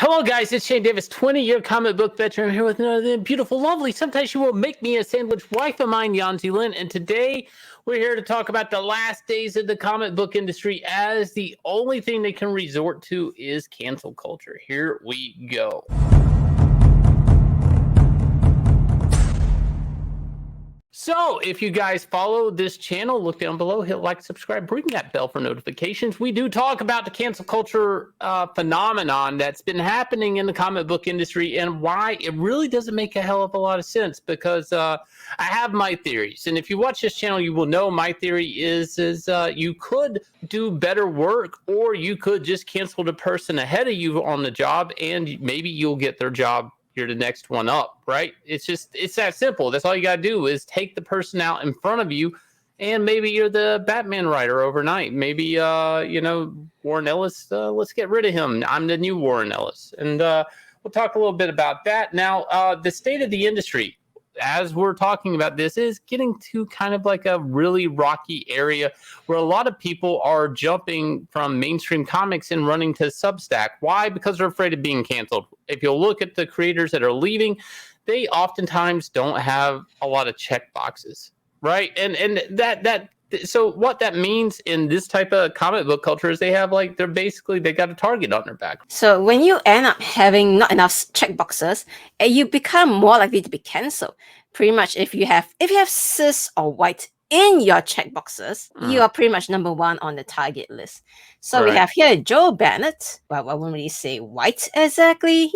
Hello, guys. It's Shane Davis, 20-year comic book veteran. I'm here with another beautiful, lovely, sometimes she will make me a sandwich wife of mine, Yanzi Lynn. And today we're here to talk about the last days of the comic book industry, as the only thing they can resort to is cancel culture. Here we go. So if you guys follow this channel, look down below, hit like, subscribe, ring that bell for notifications. We do talk about the cancel culture phenomenon that's been happening in the comic book industry and why it really doesn't make a hell of a lot of sense, because I have my theories. And if you watch this channel, you will know my theory is you could do better work, or you could just cancel the person ahead of you on the job and maybe you'll get their job. You're the next one up, right? It's that simple. That's all you got to do is take the person out in front of you, and maybe you're the Batman writer overnight. Maybe, Warren Ellis, let's get rid of him. I'm the new Warren Ellis. And we'll talk a little bit about that. Now, the state of the industry, as we're talking about this, is getting to kind of like a really rocky area where a lot of people are jumping from mainstream comics and running to Substack. Why? Because they're afraid of being canceled. If you'll look at the creators that are leaving, they oftentimes don't have a lot of check boxes, right? And so what that means in this type of comic book culture is they have they got a target on their back. So when you end up having not enough check boxes, you become more likely to be cancelled. Pretty much if you have cis or white in your check boxes, you are pretty much number one on the target list. So we have here Joe Bennett. Well, I wouldn't really say white exactly,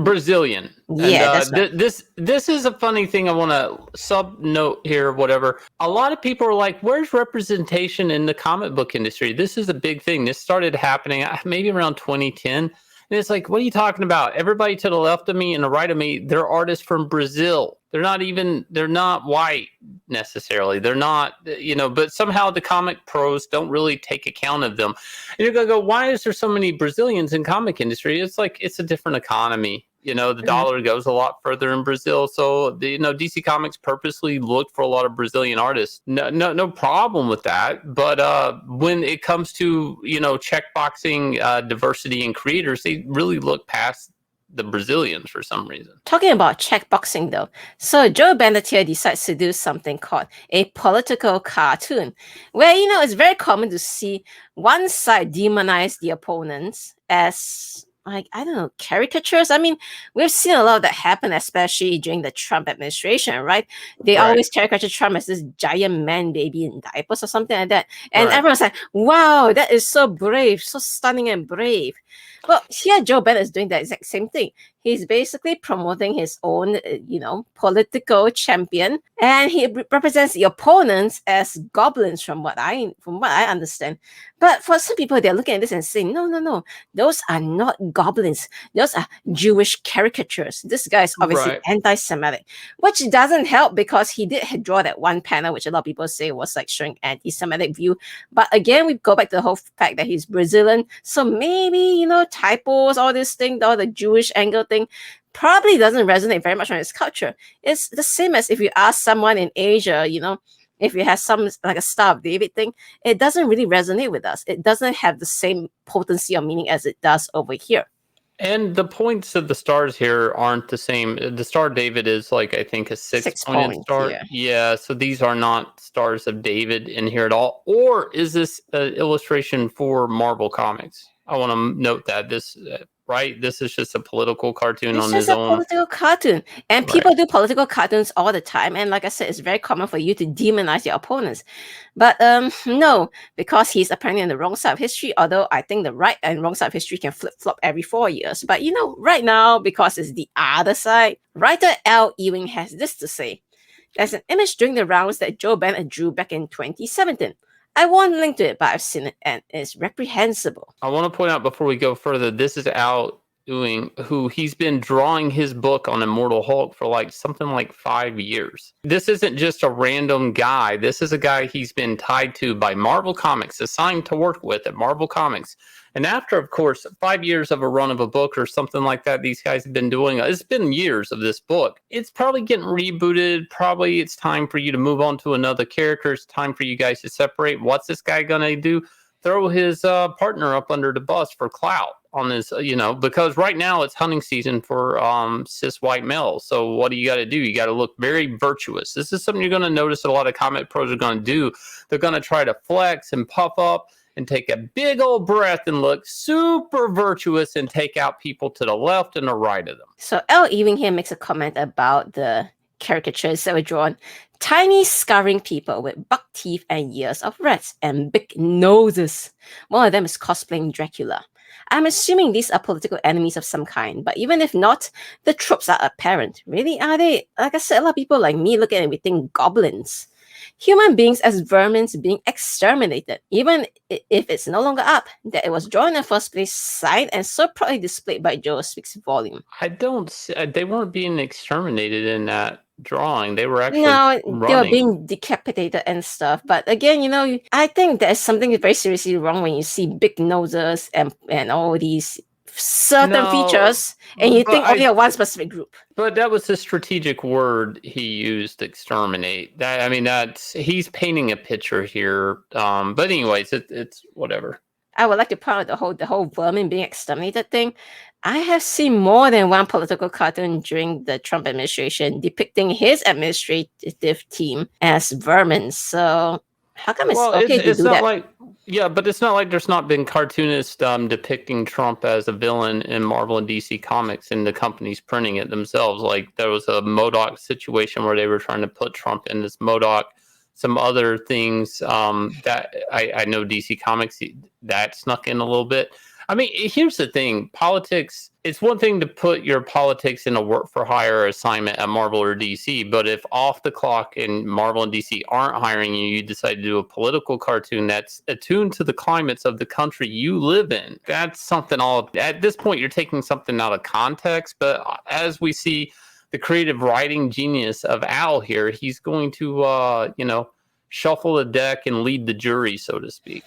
Brazilian. Yeah, and, that's right. This is a funny thing I want to sub-note here, whatever. A lot of people are like, where's representation in the comic book industry? This is a big thing. This started happening maybe around 2010. And it's like, what are you talking about? Everybody to the left of me and the right of me, they're artists from Brazil. They're not white necessarily. They're not, but somehow the comic pros don't really take account of them. And you're going to go, why is there so many Brazilians in comic industry? It's like, it's a different economy. The dollar goes a lot further in Brazil. So, DC Comics purposely looked for a lot of Brazilian artists. No problem with that. But when it comes to, checkboxing diversity in creators, they really look past the Brazilians for some reason. Talking about checkboxing though, so Joe Bennett here decides to do something called a political cartoon, where it's very common to see one side demonize the opponents as caricatures. I mean, we've seen a lot of that happen, especially during the Trump administration, right? They always caricature Trump as this giant man baby in diapers or something like that. And everyone's like, wow, that is so brave, so stunning and brave. Well, here Joe Bennett is doing the exact same thing. He's basically promoting his own, political champion, and he represents the opponents as goblins, from what I understand. But for some people, they're looking at this and saying, no, those are not goblins. Those are Jewish caricatures. This guy is obviously anti-Semitic, which doesn't help because he did draw that one panel, which a lot of people say was like showing anti-Semitic view. But again, we go back to the whole fact that he's Brazilian, so maybe typos, all this thing, all the Jewish angle thing probably doesn't resonate very much on his culture. It's the same as if you ask someone in Asia, if you have some like a Star of David thing, it doesn't really resonate with us. It doesn't have the same potency or meaning as it does over here. And the points of the stars here aren't the same. The Star of David is I think a six-pointed star. Yeah, so these are not Stars of David in here at all. Or is this an illustration for Marvel Comics? I want to note that this is just a political cartoon on his own. It's just a political cartoon. And people do political cartoons all the time. And like I said, it's very common for you to demonize your opponents. But no, because he's apparently on the wrong side of history, although I think the right and wrong side of history can flip-flop every 4 years. But right now, because it's the other side, writer Al Ewing has this to say. There's an image during the rounds that Joe Bennett drew back in 2017. I won't link to it, but I've seen it, and it's reprehensible. I want to point out before we go further, this is Al Ewing, who he's been drawing his book on Immortal Hulk for something like 5 years. This isn't just a random guy. This is a guy he's been tied to by Marvel Comics, assigned to work with at Marvel Comics. And after, of course, 5 years of a run of a book or something like that, these guys have been doing, it's been years of this book. It's probably getting rebooted. Probably it's time for you to move on to another character. It's time for you guys to separate. What's this guy going to do? throw his partner up under the bus for clout on this, because right now it's hunting season for cis white males. So what do you got to do? You got to look very virtuous. This is something you're going to notice a lot of comic pros are going to do. They're going to try to flex and puff up and take a big old breath and look super virtuous and take out people to the left and the right of them. So L. Ewing here makes a comment about the caricatures that were drawn. Tiny, scarring people with buck teeth and ears of rats and big noses. One of them is cosplaying Dracula. I'm assuming these are political enemies of some kind, but even if not, the tropes are apparent. Really, are they? Like I said, a lot of people like me look at it and we think goblins. Human beings as vermin being exterminated, even if it's no longer up, that it was drawn in the first place, signed and so proudly displayed by Joe speaks volume. They weren't being exterminated in that drawing. They were actually they were running. being decapitated and stuff. But again, I think there's something very seriously wrong when you see big noses and all these certain features and you think only one specific group. But that was the strategic word he used, exterminate. He's painting a picture here. But anyways, it's whatever. I would like to point out the whole vermin being exterminated thing. I have seen more than one political cartoon during the Trump administration depicting his administrative team as vermin. So how come it's okay to do that? But it's not like there's not been cartoonists depicting Trump as a villain in Marvel and DC Comics and the companies printing it themselves. Like there was a MODOK situation where they were trying to put Trump in this MODOK. Some other things that I know DC Comics, that snuck in a little bit. I mean, here's the thing. Politics, it's one thing to put your politics in a work-for-hire assignment at Marvel or DC, but if off the clock and Marvel and DC aren't hiring you, you decide to do a political cartoon that's attuned to the climates of the country you live in. That's something at this point, you're taking something out of context, but as we see the creative writing genius of Al here, he's going to, shuffle the deck and lead the jury, so to speak.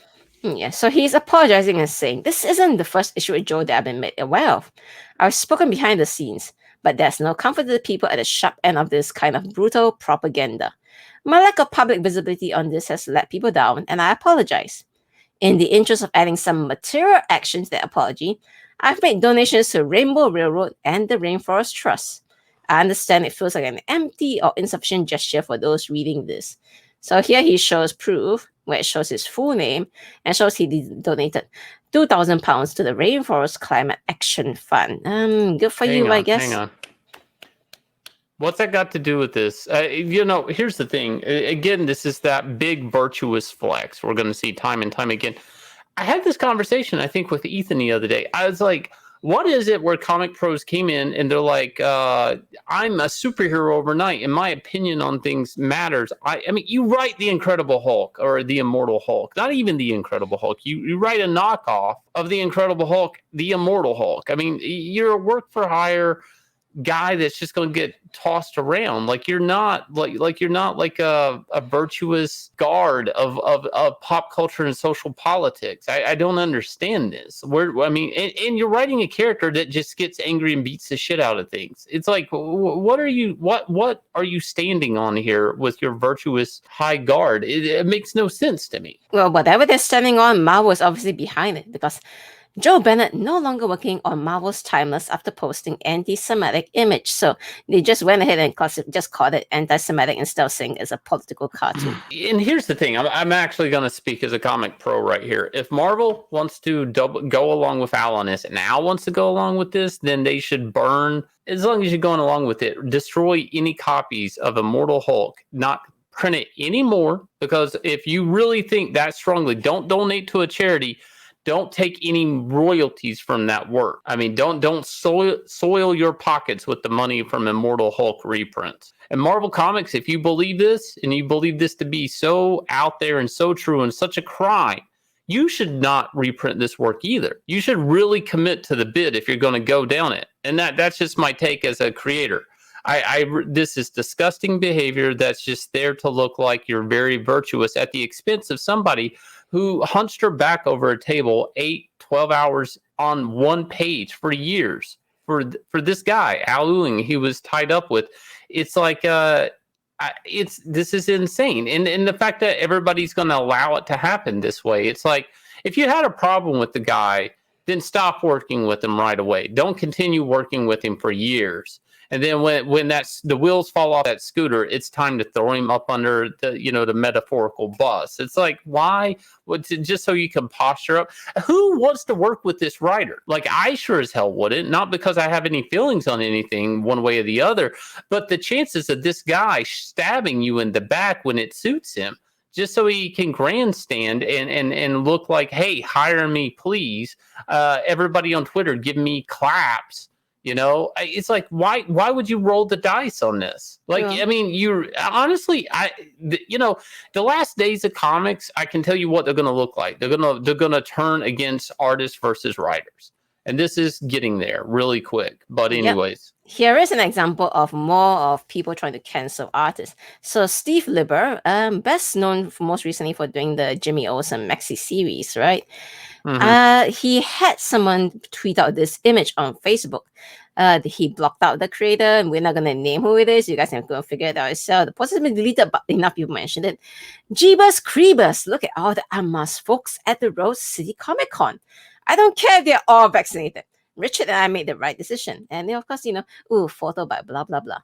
Yeah, so he's apologizing and saying, this isn't the first issue with Joe that I've been made aware of. I've spoken behind the scenes, but there's no comfort to the people at the sharp end of this kind of brutal propaganda. My lack of public visibility on this has let people down, and I apologize. In the interest of adding some material action to that apology, I've made donations to Rainbow Railroad and the Rainforest Trust. I understand it feels like an empty or insufficient gesture for those reading this. So here he shows proof where it shows his full name and shows he donated £2,000 to the Rainforest Climate Action Fund. Good for you, I guess. Hang on. What's that got to do with this? Here's the thing. Again, this is that big virtuous flex we're going to see time and time again. I had this conversation, I think, with Ethan the other day. I was like, what is it where comic pros came in and they're like, I'm a superhero overnight and my opinion on things matters. I mean, you write the Incredible Hulk or the Immortal Hulk, not even the Incredible Hulk. You write a knockoff of the Incredible Hulk, the Immortal Hulk. I mean, you're a work for hire guy that's just going to get tossed around. Like you're not like a virtuous guard of pop culture and social politics. I don't understand this. And you're writing a character that just gets angry and beats the shit out of things. It's like, what are you standing on here with your virtuous high guard? It makes no sense to me. Well, whatever they're standing on, Marvel is obviously behind it because Joe Bennett no longer working on Marvel's Timeless after posting anti-Semitic image. So they just went ahead and just called it anti-Semitic instead of saying it's a political cartoon. And here's the thing. I'm actually going to speak as a comic pro right here. If Marvel wants to go along with Al on this and Al wants to go along with this, then they should burn, as long as you're going along with it, destroy any copies of Immortal Hulk, not print it anymore. Because if you really think that strongly, don't donate to a charity. Don't take any royalties from that work. I mean, don't soil your pockets with the money from Immortal Hulk reprints. And Marvel Comics, if you believe this, and you believe this to be so out there and so true and such a crime, you should not reprint this work either. You should really commit to the bid if you're going to go down it. And that's just my take as a creator. This is disgusting behavior that's just there to look like you're very virtuous at the expense of somebody who hunched her back over a table 8-12 hours on one page for years for this guy, Al Ewing, he was tied up with. It's like, this is insane. And the fact that everybody's going to allow it to happen this way, it's like, if you had a problem with the guy, then stop working with him right away. Don't continue working with him for years. And then when the wheels fall off that scooter, it's time to throw him up under the metaphorical bus. It's like, why? Just so you can posture up. Who wants to work with this writer? Like, I sure as hell wouldn't. Not because I have any feelings on anything one way or the other, but the chances of this guy stabbing you in the back when it suits him, just so he can grandstand and look like, hey, hire me, please. Everybody on Twitter, give me claps. It's like, why would you roll the dice on this? Like, yeah. I mean, the last days of comics, I can tell you what they're going to look like. They're going to turn against artists versus writers. And this is getting there really quick. But anyways. Yep. Here is an example of more of people trying to cancel artists. So Steve Lieber, best known most recently for doing the Jimmy Olsen maxi series, right? Mm-hmm. He had someone tweet out this image on Facebook. He blocked out the creator, and we're not going to name who it is. You guys can go and figure it out yourself. The post has been deleted, but enough people mentioned it. Jeebus Creebus, look at all the unmasked folks at the Rose City Comic Con. I don't care if they're all vaccinated. Richard and I made the right decision. And then, of course, photo by blah, blah, blah.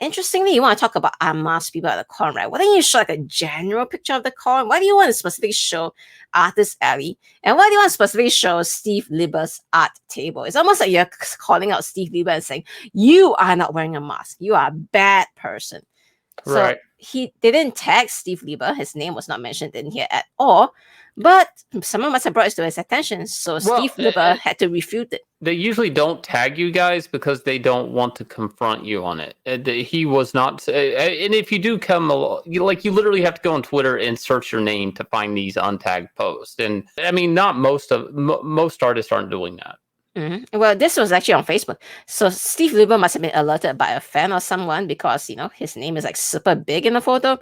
Interestingly, you want to talk about unmasked people at the con, right? Why don't you show like a general picture of the con? Why do you want to specifically show Artist Alley? And why do you want to specifically show Steve Lieber's art table? It's almost like you're calling out Steve Lieber and saying, you are not wearing a mask. You are a bad person. Right. So they didn't tag Steve Lieber. His name was not mentioned in here at all. But someone must have brought it to his attention. So Steve Lieber had to refute it. They usually don't tag you guys because they don't want to confront you on it. He was not. And if you do come along, you literally have to go on Twitter and search your name to find these untagged posts. And I mean, not most artists aren't doing that. Mm-hmm. Well, this was actually on Facebook. So Steve Lieber must have been alerted by a fan or someone because, his name is like super big in the photo.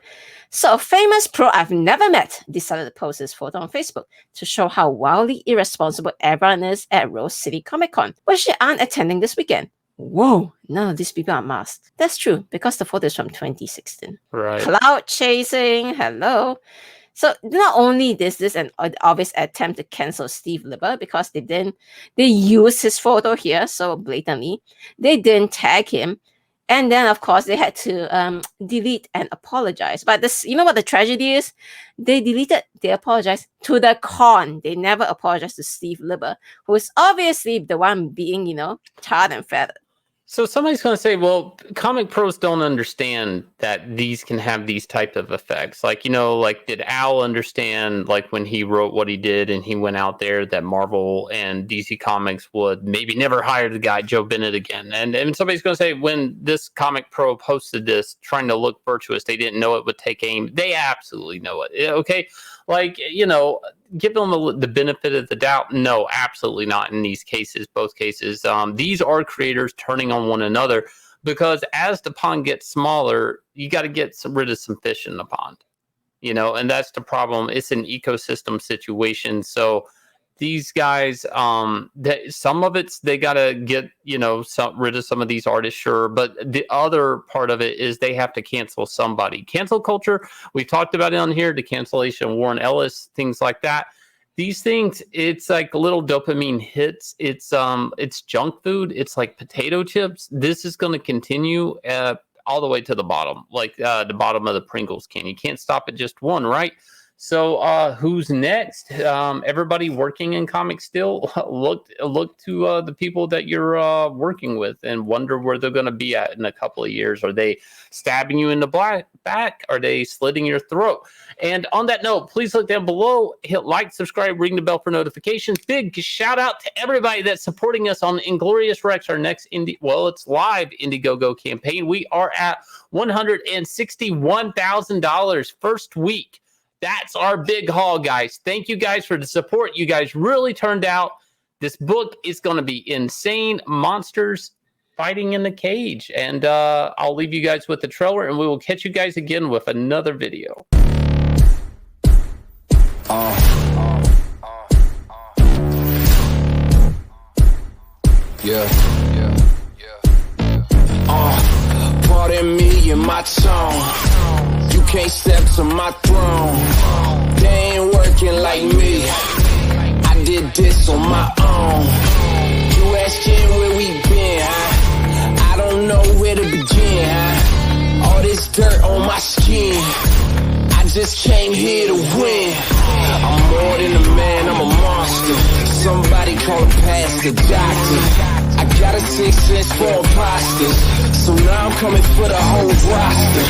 So a famous pro I've never met decided to post this photo on Facebook to show how wildly irresponsible everyone is at Rose City Comic Con, which they aren't attending this weekend. Whoa, none of these people are masked. That's true, because the photo is from 2016. Right. Cloud chasing, hello. So not only is this an obvious attempt to cancel Steve Lieber because they used his photo here so blatantly, they didn't tag him, and then of course they had to delete and apologize. But this, what the tragedy is? They apologized to the con. They never apologized to Steve Lieber, who is obviously the one being, tarred and feathered. So somebody's going to say, well, comic pros don't understand that these can have these type of effects. Like, did Al understand, like, when he wrote what he did and he went out there, that Marvel and DC Comics would maybe never hire the guy, Joe Bennett, again? And somebody's going to say, when this comic pro posted this, trying to look virtuous, they didn't know it would take aim. They absolutely know it. Okay. Like, give them the benefit of the doubt. No, absolutely not in these cases, both cases. These are creators turning on one another because as the pond gets smaller, you got to get rid of some fish in the pond, and that's the problem. It's an ecosystem situation. So these guys, some of it's, they got to get, rid of some of these artists, sure. But the other part of it is they have to cancel somebody. Cancel culture, we've talked about it on here, the cancellation, Warren Ellis, things like that. These things, it's like little dopamine hits. It's junk food. It's like potato chips. This is going to continue all the way to the bottom, like the bottom of the Pringles can. You can't stop at just one, right? So who's next? Everybody working in comics still, look to the people that you're working with and wonder where they're going to be at in a couple of years. Are they stabbing you in the back? Are they slitting your throat? And on that note, please look down below, hit like, subscribe, ring the bell for notifications. Big shout out to everybody that's supporting us on Inglorious Rex, our next it's live Indiegogo campaign. We are at $161,000 first week. That's our big haul, guys. Thank you guys for the support. You guys really turned out. This book is going to be insane. Monsters fighting in the cage. And I'll leave you guys with the trailer, and we will catch you guys again with another video. Pardon me and my tone. You can't step to my throne. They ain't working like me. I did this on my own. You asking where we been, huh? I don't know where to begin, huh? All this dirt on my skin, I just came here to win. I'm more than a man, I'm a monster. Somebody call a pastor, doctor. I got a 6 sense for imposters, so now I'm coming for the whole roster.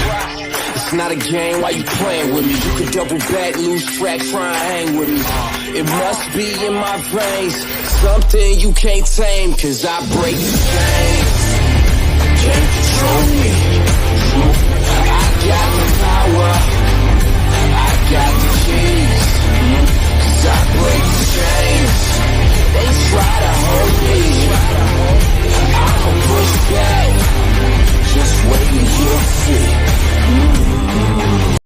It's not a game, why you playing with me? You could double back, lose track, try and hang with me. It must be in my veins, something you can't tame, cause I break the chains. Can't control me. I got the power.